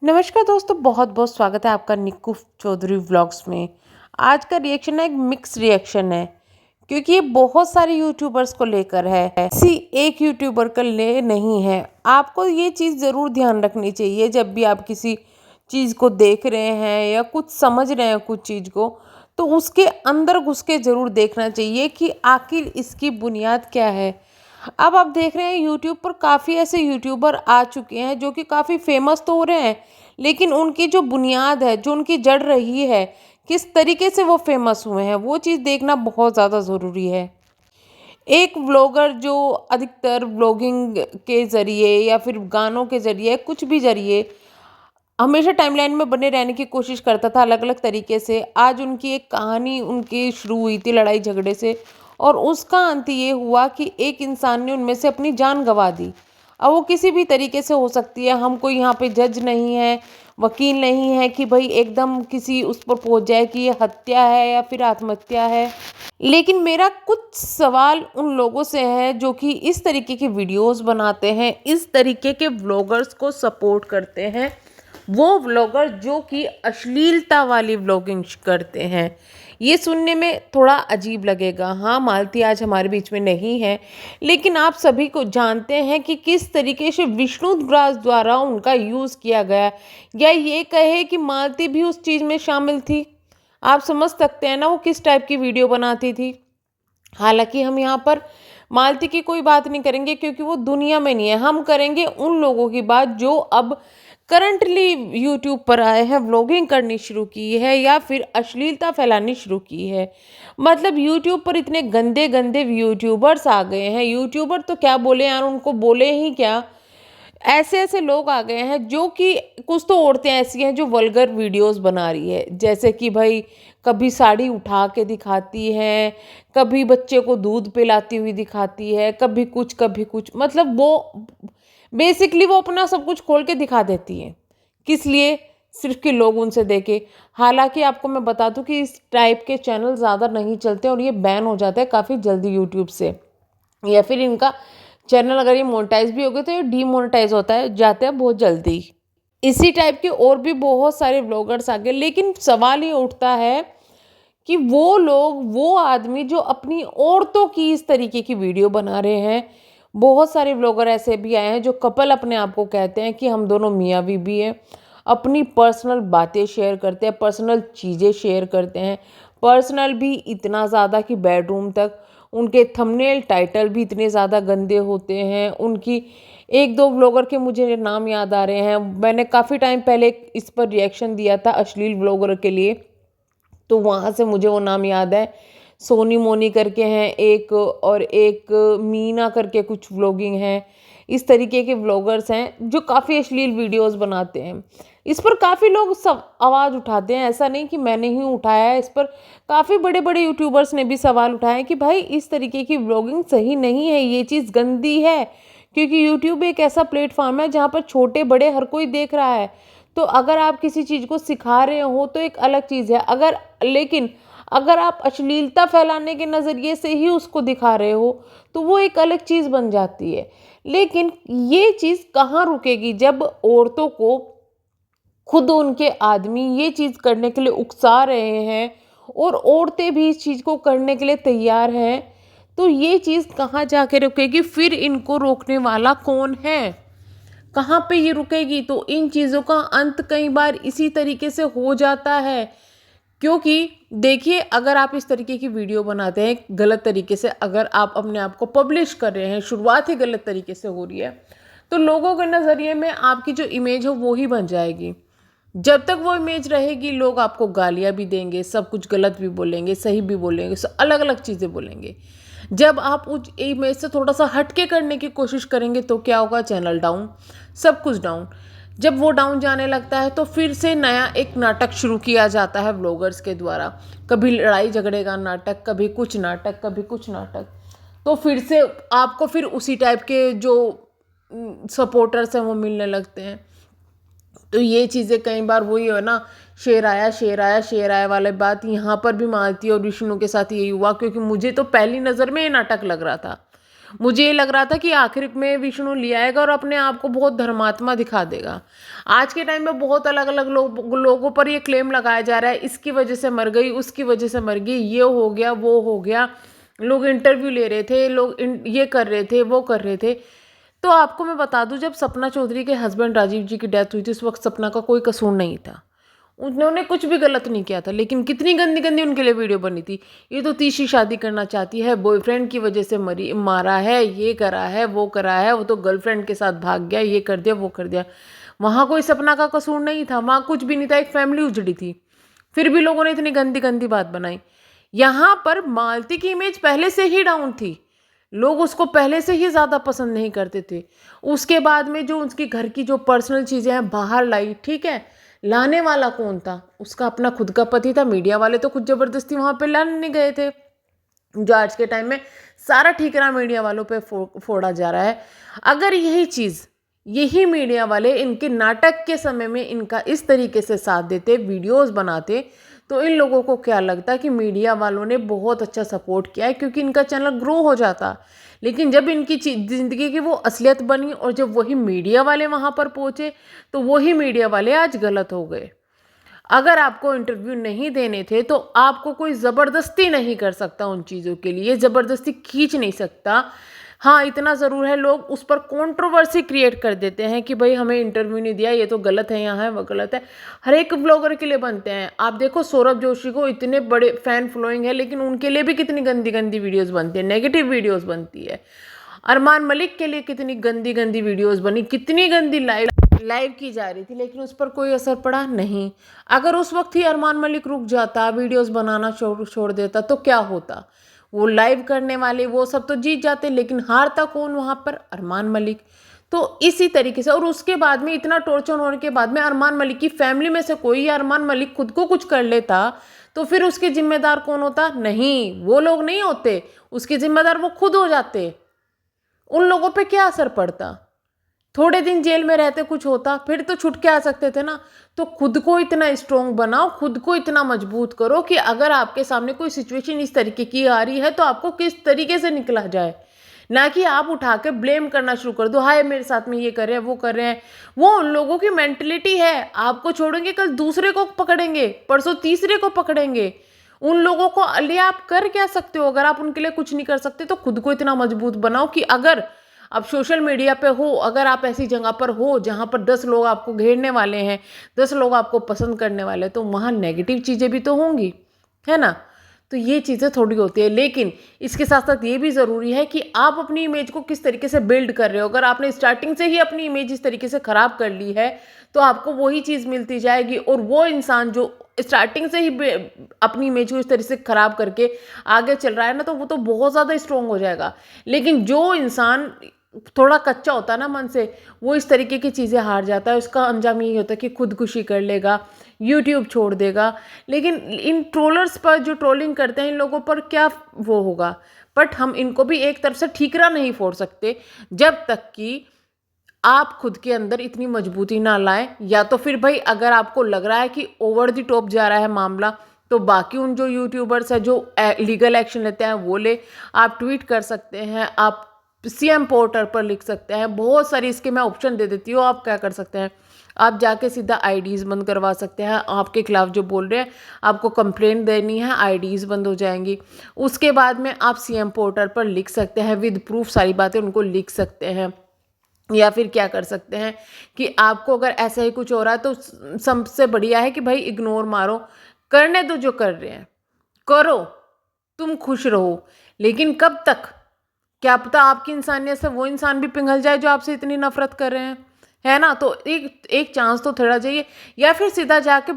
नमस्कार दोस्तों, बहुत बहुत स्वागत है आपका निक्कू चौधरी व्लॉग्स में। आज का रिएक्शन है, एक मिक्स रिएक्शन है क्योंकि ये बहुत सारे यूट्यूबर्स को लेकर है, किसी एक यूट्यूबर का ले नहीं है। आपको ये चीज़ ज़रूर ध्यान रखनी चाहिए जब भी आप किसी चीज़ को देख रहे हैं या कुछ समझ रहे हैं कुछ चीज़ को, तो उसके अंदर घुस के ज़रूर देखना चाहिए कि आखिर इसकी बुनियाद क्या है। अब आप देख रहे हैं यूट्यूब पर काफ़ी ऐसे यूट्यूबर आ चुके हैं जो कि काफ़ी फेमस तो हो रहे हैं, लेकिन उनकी जो बुनियाद है, जो उनकी जड़ रही है, किस तरीके से वो फेमस हुए हैं, वो चीज़ देखना बहुत ज़्यादा ज़रूरी है। एक व्लॉगर जो अधिकतर व्लॉगिंग के ज़रिए या फिर गानों के ज़रिए, कुछ भी ज़रिए हमेशा टाइमलाइन में बने रहने की कोशिश करता था अलग अलग तरीके से। आज उनकी एक कहानी उनकी शुरू हुई थी लड़ाई झगड़े से, और उसका अंत ये हुआ कि एक इंसान ने उनमें से अपनी जान गंवा दी। अब वो किसी भी तरीके से हो सकती है, हम कोई यहाँ पे जज नहीं है, वकील नहीं है कि भाई एकदम किसी उस पर पहुंच जाए कि ये हत्या है या फिर आत्महत्या है। लेकिन मेरा कुछ सवाल उन लोगों से है जो कि इस तरीके की वीडियोस बनाते हैं, इस तरीके के व्लॉगर्स को सपोर्ट करते हैं, वो व्लॉगर जो कि अश्लीलता वाली व्लॉगिंग करते हैं। ये सुनने में थोड़ा अजीब लगेगा। हाँ, मालती आज हमारे बीच में नहीं है, लेकिन आप सभी को जानते हैं कि किस तरीके से विष्णुग्रास द्वारा उनका यूज़ किया गया, या ये कहे कि मालती भी उस चीज़ में शामिल थी। आप समझ सकते हैं ना वो किस टाइप की वीडियो बनाती थी। हालांकि हम यहाँ पर मालती की कोई बात नहीं करेंगे क्योंकि वो दुनिया में नहीं है। हम करेंगे उन लोगों की बात जो अब करंटली यूट्यूब पर आए हैं, व्लॉगिंग करनी शुरू की है या फिर अश्लीलता फैलानी शुरू की है। मतलब यूट्यूब पर इतने गंदे गंदे यूट्यूबर्स आ गए हैं, यूट्यूबर तो क्या बोले यार, उनको बोले ही क्या, ऐसे ऐसे लोग आ गए हैं जो कि कुछ तो औरतें ऐसी हैं जो वल्गर वीडियोस बना रही है, जैसे कि भाई कभी साड़ी उठा के दिखाती हैं, कभी बच्चे को दूध पिलाती हुई दिखाती है, कभी कुछ, मतलब वो बेसिकली वो अपना सब कुछ खोल के दिखा देती हैं। किस लिए? सिर्फ कि लोग उनसे देखें। हालांकि आपको मैं बता दूं कि इस टाइप के चैनल ज़्यादा नहीं चलते और ये बैन हो जाता है काफ़ी जल्दी यूट्यूब से, या फिर इनका चैनल अगर ये मोनेटाइज भी हो गए तो ये डीमोनेटाइज होता है जाते हैं बहुत जल्दी। इसी टाइप के और भी बहुत सारे व्लॉगर्स आ गए, लेकिन सवाल ये उठता है कि वो लोग, वो आदमी जो अपनी औरतों की इस तरीके की वीडियो बना रहे हैं। बहुत सारे व्लॉगर ऐसे भी आए हैं जो कपल अपने आप को कहते हैं कि हम दोनों मियाँ बीवी हैं, अपनी पर्सनल बातें शेयर करते हैं, पर्सनल चीज़ें शेयर करते हैं, पर्सनल भी इतना ज़्यादा कि बेडरूम तक। उनके थंबनेल टाइटल भी इतने ज़्यादा गंदे होते हैं। उनकी एक दो व्लॉगर के मुझे नाम याद आ रहे हैं, मैंने काफ़ी टाइम पहले इस पर रिएक्शन दिया था अश्लील व्लॉगर के लिए, तो वहाँ से मुझे वो नाम याद है। सोनी मोनी करके हैं एक, और एक मीना करके कुछ व्लॉगिंग हैं। इस तरीके के व्लॉगर्स हैं जो काफ़ी अश्लील वीडियोस बनाते हैं। इस पर काफ़ी लोग सब आवाज़ उठाते हैं, ऐसा नहीं कि मैंने ही उठाया है। इस पर काफ़ी बड़े बड़े यूट्यूबर्स ने भी सवाल उठाए हैं कि भाई इस तरीके की व्लॉगिंग सही नहीं है, ये चीज़ गंदी है। क्योंकि यूट्यूब एक ऐसा प्लेटफॉर्म है जहाँ पर छोटे बड़े हर कोई देख रहा है। तो अगर आप किसी चीज़ को सिखा रहे हो तो एक अलग चीज़ है, लेकिन अगर आप अश्लीलता फैलाने के नज़रिए से ही उसको दिखा रहे हो तो वो एक अलग चीज़ बन जाती है। लेकिन ये चीज़ कहाँ रुकेगी जब औरतों को खुद उनके आदमी ये चीज़ करने के लिए उकसा रहे हैं और औरतें भी इस चीज़ को करने के लिए तैयार हैं, तो ये चीज़ कहाँ जाके रुकेगी? फिर इनको रोकने वाला कौन है? कहाँ पे ये रुकेगी? तो इन चीज़ों का अंत कई बार इसी तरीके से हो जाता है। क्योंकि देखिए, अगर आप इस तरीके की वीडियो बनाते हैं गलत तरीके से, अगर आप अपने आप को पब्लिश कर रहे हैं, शुरुआत ही गलत तरीके से हो रही है, तो लोगों के नज़रिए में आपकी जो इमेज है वो ही बन जाएगी। जब तक वो इमेज रहेगी लोग आपको गालियाँ भी देंगे, सब कुछ गलत भी बोलेंगे, सही भी बोलेंगे, अलग अलग चीज़ें बोलेंगे। जब आप उस इमेज से थोड़ा सा हटके करने की कोशिश करेंगे तो क्या होगा? चैनल डाउन, सब कुछ डाउन। जब वो डाउन जाने लगता है तो फिर से नया एक नाटक शुरू किया जाता है व्लॉगर्स के द्वारा। कभी लड़ाई झगड़े का नाटक, कभी कुछ नाटक, कभी कुछ नाटक। तो फिर से आपको फिर उसी टाइप के जो सपोर्टर्स हैं वो मिलने लगते हैं। तो ये चीज़ें कई बार वही है ना, शेर आया शेर आया शेर आया वाली बात यहाँ पर भी मालती और विष्णु के साथ यही हुआ। क्योंकि मुझे तो पहली नज़र में ये नाटक लग रहा था, मुझे ये लग रहा था कि आखिर में विष्णु ले आएगा और अपने आप को बहुत धर्मात्मा दिखा देगा। आज के टाइम में बहुत अलग अलग लोगों पर ये क्लेम लगाया जा रहा है, इसकी वजह से मर गई, उसकी वजह से मर गई, ये हो गया, वो हो गया। लोग इंटरव्यू ले रहे थे, लोग ये कर रहे थे, वो कर रहे थे। तो आपको मैं बता दूं, जब सपना चौधरी के हस्बैंड राजीव जी की डेथ हुई थी, उस वक्त सपना का कोई कसूर नहीं था। उन्होंने कुछ भी गलत नहीं किया था, लेकिन कितनी गंदी गंदी उनके लिए वीडियो बनी थी। ये तो तीसरी शादी करना चाहती है, बॉयफ्रेंड की वजह से मारा है, ये करा है, वो करा है, वो तो गर्लफ्रेंड के साथ भाग गया, ये कर दिया, वो कर दिया। वहाँ कोई सपना का कसूर नहीं था, वहाँ कुछ भी नहीं था, एक फैमिली उजड़ी थी। फिर भी लोगों ने इतनी गंदी गंदी बात बनाई। यहाँ पर मालती की इमेज पहले से ही डाउन थी, लोग उसको पहले से ही ज़्यादा पसंद नहीं करते थे। उसके बाद में जो उसकी घर की जो पर्सनल चीज़ें हैं बाहर लाई, ठीक है, लाने वाला कौन था? उसका अपना खुद का पति था। मीडिया वाले तो कुछ ज़बरदस्ती वहाँ पे लाने गए थे, जो आज के टाइम में सारा ठीकरा मीडिया वालों पे फोड़ा जा रहा है। अगर यही चीज़, यही मीडिया वाले इनके नाटक के समय में इनका इस तरीके से साथ देते, वीडियोस बनाते, तो इन लोगों को क्या लगता कि मीडिया वालों ने बहुत अच्छा सपोर्ट किया है, क्योंकि इनका चैनल ग्रो हो जाता। लेकिन जब इनकी ज़िंदगी की वो असलियत बनी और जब वही मीडिया वाले वहाँ पर पहुँचे, तो वही मीडिया वाले आज गलत हो गए। अगर आपको इंटरव्यू नहीं देने थे तो आपको कोई ज़बरदस्ती नहीं कर सकता उन चीज़ों के लिए, ज़बरदस्ती खींच नहीं सकता। हाँ, इतना ज़रूर है, लोग उस पर कंट्रोवर्सी क्रिएट कर देते हैं कि भाई हमें इंटरव्यू नहीं दिया, ये तो गलत है, यहाँ है, वो गलत है। हर एक ब्लॉगर के लिए बनते हैं। आप देखो सौरभ जोशी को इतने बड़े फैन फॉलोइंग है, लेकिन उनके लिए भी कितनी गंदी गंदी वीडियोज़ बनती है, नेगेटिव वीडियोज़ बनती है। अरमान मलिक के लिए कितनी गंदी गंदी वीडियोज़ बनी, कितनी गंदी लाइव की जा रही थी, लेकिन उस पर कोई असर पड़ा नहीं। अगर उस वक्त ही अरमान मलिक रुक जाता, वीडियोस बनाना छोड़ देता, तो क्या होता? वो लाइव करने वाले वो सब तो जीत जाते, लेकिन हारता कौन वहाँ पर? अरमान मलिक। तो इसी तरीके से, और उसके बाद में इतना टॉर्चर होने के बाद में अरमान मलिक की फैमिली में से कोई, या अरमान मलिक खुद को कुछ कर लेता, तो फिर उसके जिम्मेदार कौन होता? नहीं, वो लोग नहीं होते, उसके जिम्मेदार वो खुद हो जाते। उन लोगों पे क्या असर पड़ता? थोड़े दिन जेल में रहते, कुछ होता, फिर तो छुट के आ सकते थे ना। तो खुद को इतना स्ट्रोंग बनाओ, खुद को इतना मजबूत करो कि अगर आपके सामने कोई सिचुएशन इस तरीके की आ रही है तो आपको किस तरीके से निकला जाए। ना कि आप उठा के ब्लेम करना शुरू कर दो, हाय मेरे साथ में ये कर रहे हैं, वो कर रहे हैं। वो उन लोगों की मेंटलिटी है, आपको छोड़ेंगे कल दूसरे को पकड़ेंगे, परसों तीसरे को पकड़ेंगे। उन लोगों को लिए आप कर क्या सकते हो? अगर आप उनके लिए कुछ नहीं कर सकते तो खुद को इतना मजबूत बनाओ कि अगर आप सोशल मीडिया पे हो, अगर आप ऐसी जगह पर हो जहाँ पर 10 लोग आपको घेरने वाले हैं, 10 लोग आपको पसंद करने वाले हैं, तो वहाँ नेगेटिव चीज़ें भी तो होंगी, है ना? तो ये चीज़ें थोड़ी होती है, लेकिन इसके साथ साथ ये भी ज़रूरी है कि आप अपनी इमेज को किस तरीके से बिल्ड कर रहे हो। अगर आपने स्टार्टिंग से ही अपनी इमेज इस तरीके से ख़राब कर ली है, तो आपको वही चीज़ मिलती जाएगी। और वो इंसान जो स्टार्टिंग से ही अपनी इमेज को इस तरीके से ख़राब करके आगे चल रहा है ना, तो वो तो बहुत ज़्यादा स्ट्रोंग हो जाएगा। लेकिन जो इंसान थोड़ा कच्चा होता है ना मन से, वो इस तरीके की चीज़ें हार जाता है। उसका अंजाम यही होता है कि खुदकुशी कर लेगा, यूट्यूब छोड़ देगा। लेकिन इन ट्रोलर्स पर जो ट्रोलिंग करते हैं, इन लोगों पर क्या वो होगा? बट हम इनको भी एक तरफ से ठीकरा नहीं फोड़ सकते जब तक कि आप खुद के अंदर इतनी मजबूती ना लाएं। या तो फिर भाई अगर आपको लग रहा है कि ओवर द टॉप जा रहा है मामला, तो बाकी उन जो यूट्यूबर्स हैं जो लीगल एक्शन लेते हैं वो ले। आप ट्वीट कर सकते हैं, आप सीएम पोर्टल पर लिख सकते हैं, बहुत सारी इसके मैं ऑप्शन दे देती हूँ। आप क्या कर सकते हैं, आप जाके सीधा आईडीज़ बंद करवा सकते हैं। आपके खिलाफ जो बोल रहे हैं, आपको कंप्लेंट देनी है, आईडीज़ बंद हो जाएंगी। उसके बाद में आप सीएम पोर्टल पर लिख सकते हैं, विद प्रूफ सारी बातें उनको लिख सकते हैं। या फिर क्या कर सकते हैं कि आपको अगर ऐसा ही कुछ हो रहा है तो सबसे बढ़िया है कि भाई इग्नोर मारो, करने दो जो कर रहे हैं, करो, तुम खुश रहो। लेकिन कब तक? क्या पता आपकी इंसानियत से वो इंसान भी पिघल जाए जो आपसे इतनी नफरत कर रहे हैं, है ना? तो एक चांस तो थोड़ा चाहिए। या फिर सीधा जाके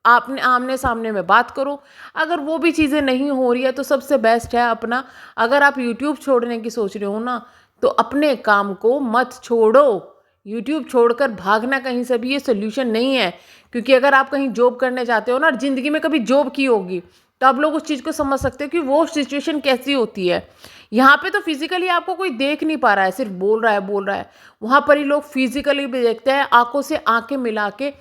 आपने आमने सामने में बात करो। अगर वो भी चीज़ें नहीं हो रही है तो सबसे बेस्ट है अपना, अगर आप यूट्यूब छोड़ने की सोच रहे हो ना, तो अपने काम को मत छोड़ो। यूट्यूब छोड़कर भागना कहीं से भी ये सोल्यूशन नहीं है। क्योंकि अगर आप कहीं जॉब करने जाते हो ना, ज़िंदगी में कभी जॉब की होगी, तो आप लोग उस चीज़ को समझ सकते हो कि वो सिचुएशन कैसी होती है। यहाँ पे तो फिजिकली आपको कोई देख नहीं पा रहा है, सिर्फ बोल रहा है। वहाँ पर ही लोग फिजिकली भी देखते हैं, आंखों से आंखें मिला के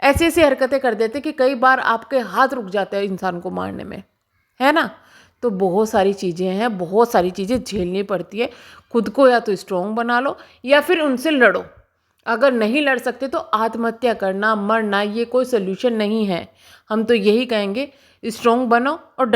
ऐसी ऐसी हरकतें कर देते कि कई बार आपके हाथ रुक जाते हैं इंसान को मारने में, है ना? तो बहुत सारी चीज़ें हैं, बहुत सारी चीज़ें झेलनी पड़ती है। खुद को या तो स्ट्रॉन्ग बना लो या फिर उनसे लड़ो। अगर नहीं लड़ सकते तो आत्महत्या करना, मरना ये कोई सोल्यूशन नहीं है। हम तो यही कहेंगे, स्ट्रॉन्ग बनो और